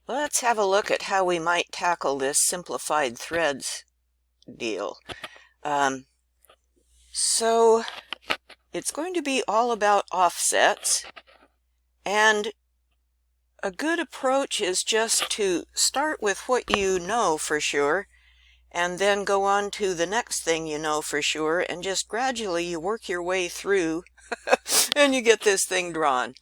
Let's have a look at how we might tackle this simplified threads deal. So it's going to be all about offsets, and a good approach is just to start with what you know for sure and then go on to the next thing you know for sure, and just gradually you work your way through and you get this thing drawn.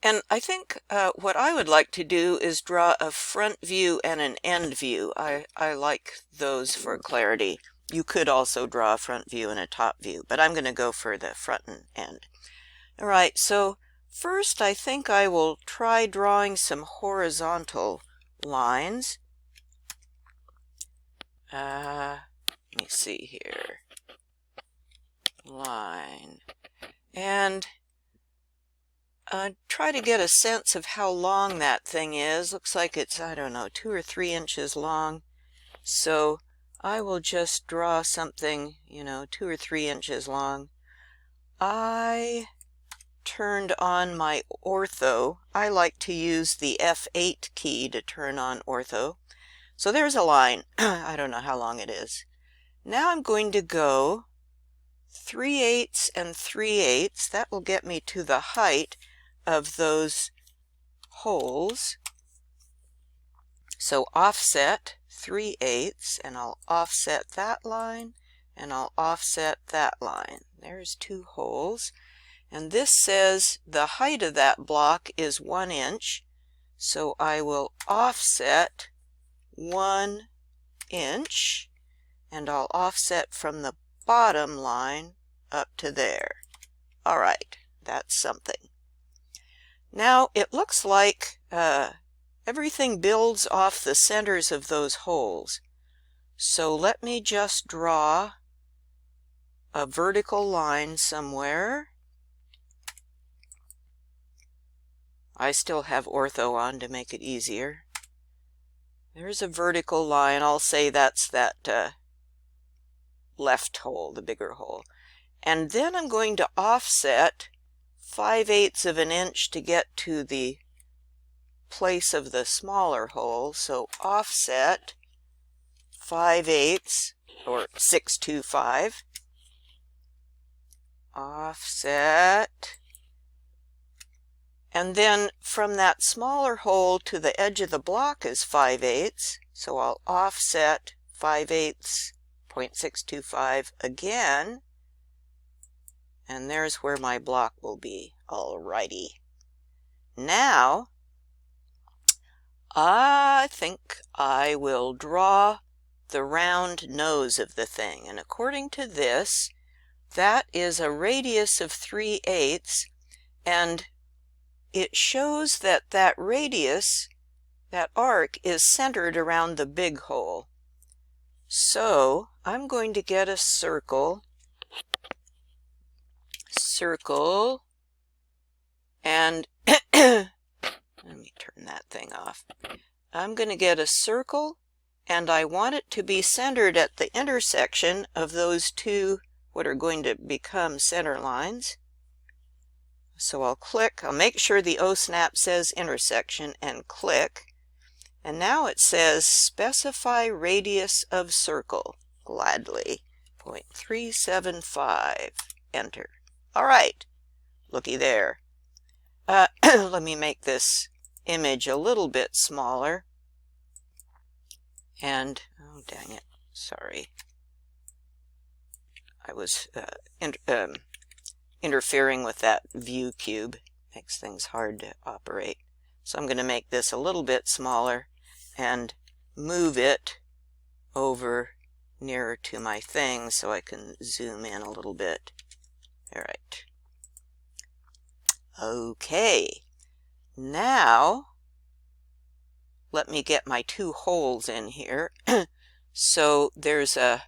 And I think what I would like to do is draw a front view and an end view. I like those for clarity. You could also draw a front view and a top view, but I'm going to go for the front and end. All right, so first I think I will try drawing some horizontal lines. Let me see here. Line. And try to get a sense of how long that thing is. Looks like it's, I don't know, 2 or 3 inches long. So I will just draw something, 2 or 3 inches long. I turned on my ortho. I like to use the F8 key to turn on ortho. So there's a line. I don't know how long it is. Now I'm going to go 3/8 and 3/8. That will get me to the height of those holes. So offset 3/8, and I'll offset that line, and I'll offset that line. There's 2 holes. And this says the height of that block is 1 inch. So I will offset 1 inch, and I'll offset from the bottom line up to there. All right, that's something. Now it looks like everything builds off the centers of those holes. So let me just draw a vertical line somewhere. I still have ortho on to make it easier. There's a vertical line. I'll say that's that left hole, the bigger hole. And then I'm going to offset 5/8 of an inch to get to the place of the smaller hole. So offset 5/8, or 625. Offset. And then from that smaller hole to the edge of the block is 5/8. So I'll offset 5/8, 0.625 again. And there's where my block will be. Alrighty. Now, I think I will draw the round nose of the thing. And according to this, that is a radius of 3/8. And it shows that that radius, that arc, is centered around the big hole. So I'm going to get a circle, and let me turn that thing off. I'm going to get a circle, and I want it to be centered at the intersection of those 2, what are going to become center lines. So I'll click, I'll make sure the O-snap says intersection, and click. And now it says specify radius of circle. Gladly. 0.375. Enter. All right. Looky there. Let me make this image a little bit smaller. And, oh dang it, sorry. I was interfering with that view cube. Makes things hard to operate. So I'm going to make this a little bit smaller and move it over nearer to my thing so I can zoom in a little bit. All right. Okay. Now, let me get my 2 holes in here. So there's a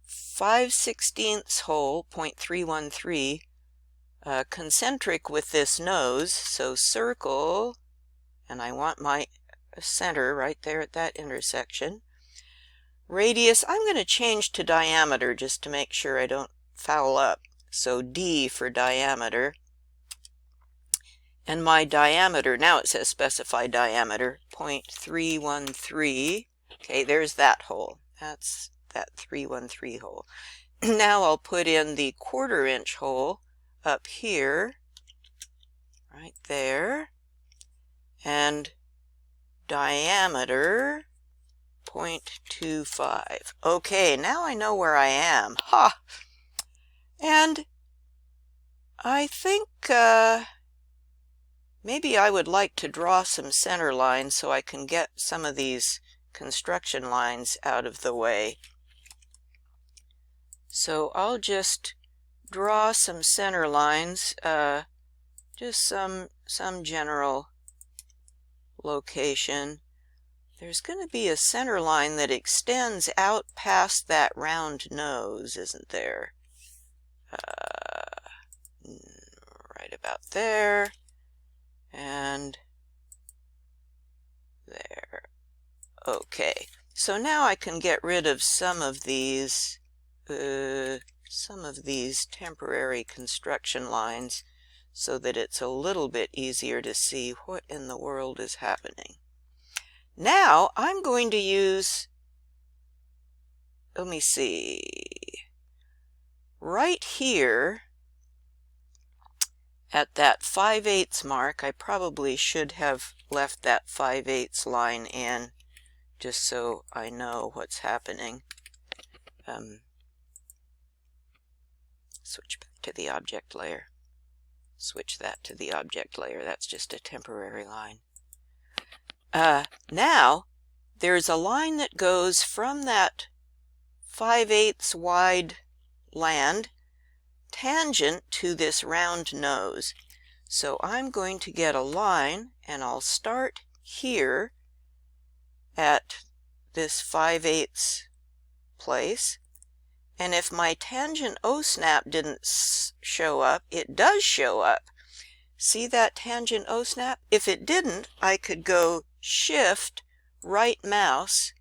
5/16 hole, 0.313, concentric with this nose. So circle, and I want my center right there at that intersection. Radius, I'm going to change to diameter just to make sure I don't foul up. So D for diameter. And my diameter, now it says specify diameter, 0.313. Okay, there's that hole. That's that 313 hole. Now I'll put in the 1/4 inch hole up here, right there, and diameter 0.25. Okay, now I know where I am. Ha! And I think maybe I would like to draw some center lines so I can get some of these construction lines out of the way. So I'll just draw some center lines, just some general location. There's going to be a center line that extends out past that round nose, isn't there? Right about there. And there. Okay, so now I can get rid of some of these temporary construction lines so that it's a little bit easier to see what in the world is happening. Now I'm going to use, let me see, right here at that 5/8 mark. I probably should have left that 5/8 line in just so I know what's happening. Switch back to the object layer. Switch that to the object layer. That's just a temporary line. Now there's a line that goes from that 5/8 wide land tangent to this round nose. So I'm going to get a line, and I'll start here at this 5/8 place. And if my tangent O-snap didn't show up, it does show up. See that tangent O-snap? If it didn't, I could go Shift right mouse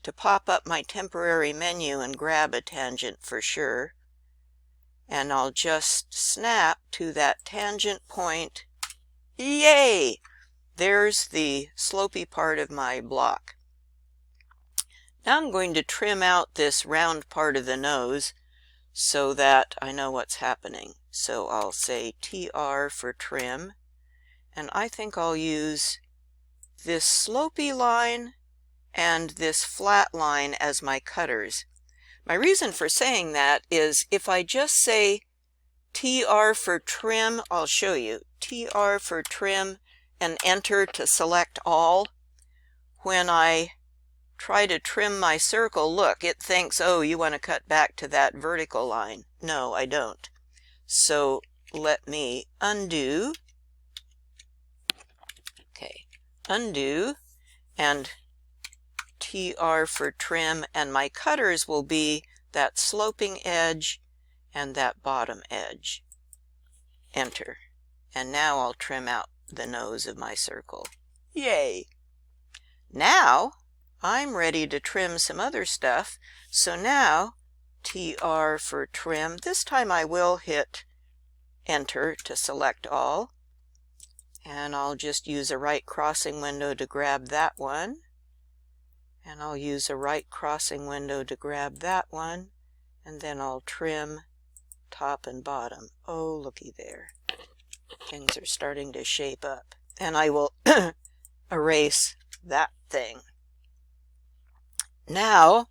to pop up my temporary menu and grab a tangent for sure. And I'll just snap to that tangent point. Yay! There's the slopey part of my block. Now I'm going to trim out this round part of the nose so that I know what's happening. So I'll say TR for trim, and I think I'll use this slopey line and this flat line as my cutters. My reason for saying that is if I just say TR for trim, I'll show you, TR for trim and enter to select all, when I try to trim my circle, look, it thinks, oh, you want to cut back to that vertical line. No, I don't. So let me undo. Okay, undo, and TR for trim, and my cutters will be that sloping edge and that bottom edge. Enter. And now I'll trim out the nose of my circle. Yay! Now I'm ready to trim some other stuff. So now TR for trim. This time I will hit enter to select all. And I'll just use a right crossing window to grab that one. And I'll use a right crossing window to grab that one. And then I'll trim top and bottom. Oh, looky there. Things are starting to shape up. And I will erase that thing. Now,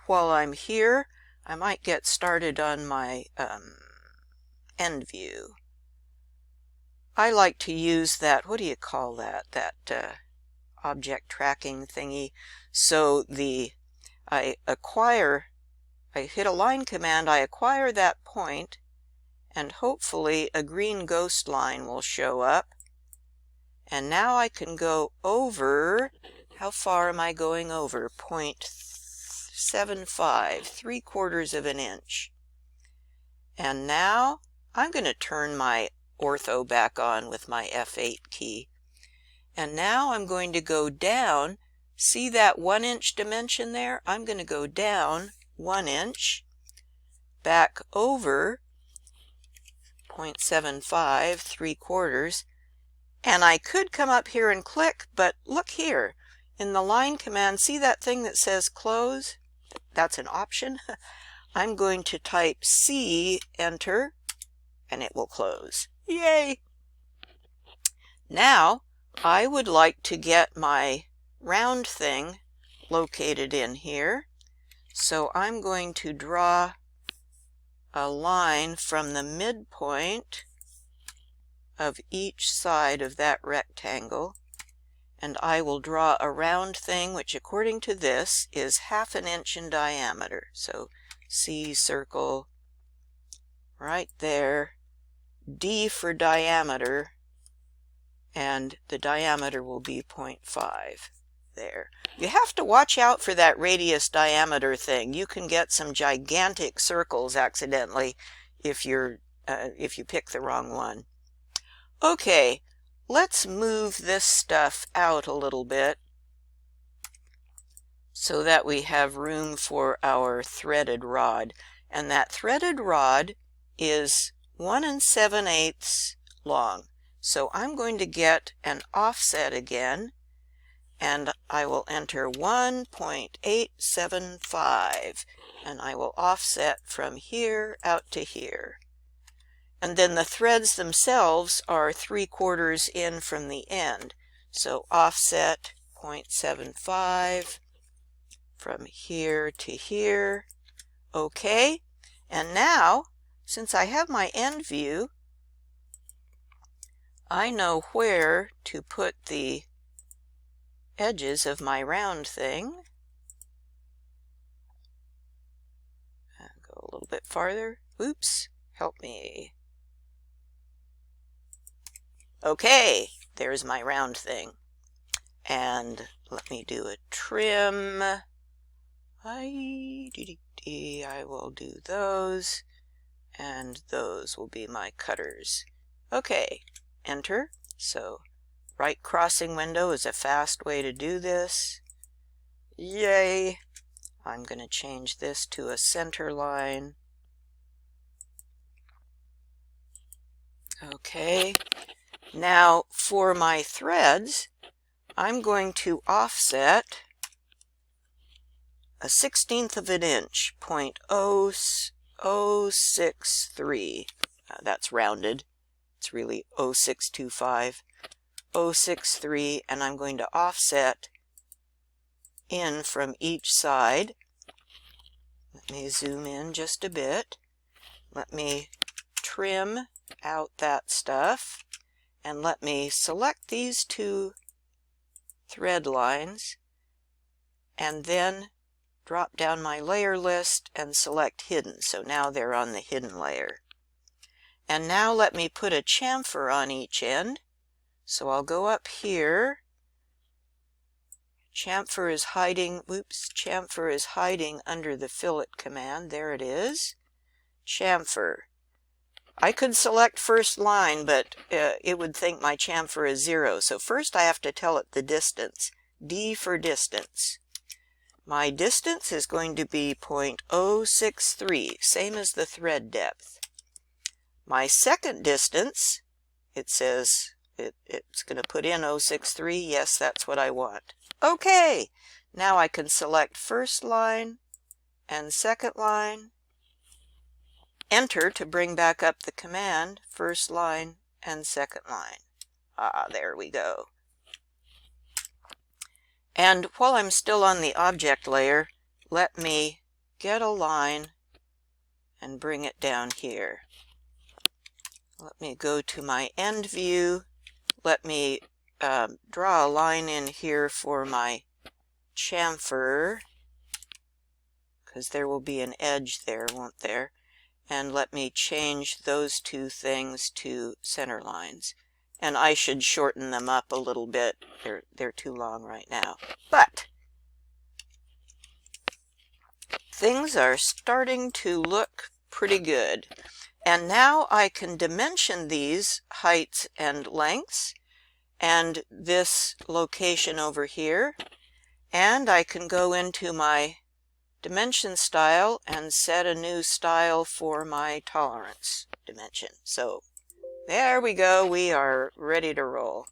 while I'm here, I might get started on my end view. I like to use that, what do you call that? That object tracking thingy. So I hit a line command, I acquire that point, and hopefully a green ghost line will show up. And now I can go over, how far am I going over? 0.75, 3/4 of an inch. And now I'm going to turn my ortho back on with my F8 key. And now I'm going to go down. See that 1 inch dimension there? I'm going to go down 1 inch, back over 0.75, 3/4, And I could come up here and click, but look here. In the line command, see that thing that says close? That's an option. I'm going to type C, enter, and it will close. Yay! Now, I would like to get my round thing located in here. So I'm going to draw a line from the midpoint of each side of that rectangle, and I will draw a round thing which according to this is 1/2 inch in diameter. So C circle right there, D for diameter, and the diameter will be 0.5 there. You have to watch out for that radius diameter thing. You can get some gigantic circles accidentally if you pick the wrong one. Okay, let's move this stuff out a little bit so that we have room for our threaded rod. And that threaded rod is 1 7/8 long. So I'm going to get an offset again, and I will enter 1.875, and I will offset from here out to here. And then the threads themselves are 3/4 in from the end. So offset 0.75 from here to here. Okay, and now, since I have my end view, I know where to put the edges of my round thing. Go a little bit farther. Oops, help me. Okay, there's my round thing. And let me do a trim. I will do those, and those will be my cutters. Okay, enter. So right crossing window is a fast way to do this. Yay! I'm going to change this to a center line. Okay, now for my threads, I'm going to offset 1/16 of an inch, 0.0063. That's rounded. It's really 0.625. 0.63, and I'm going to offset in from each side. Let me zoom in just a bit. Let me trim out that stuff, and let me select these two thread lines, and then drop down my layer list and select hidden. So now they're on the hidden layer. And now let me put a chamfer on each end. So I'll go up here. Chamfer is hiding under the fillet command. There it is. Chamfer. I could select first line, but it would think my chamfer is 0. So first I have to tell it the distance. D for distance. My distance is going to be 0.063, same as the thread depth. My second distance, it says it's going to put in 0.63. Yes, that's what I want. Okay, now I can select first line and second line. Enter to bring back up the command, first line and second line. There we go. And while I'm still on the object layer, let me get a line and bring it down here. Let me go to my end view. Let me draw a line in here for my chamfer, because there will be an edge there, won't there? And let me change those two things to center lines. And I should shorten them up a little bit. They're too long right now. But things are starting to look pretty good. And now I can dimension these heights and lengths and this location over here. And I can go into my dimension style and set a new style for my tolerance dimension. So There we go. We are ready to roll.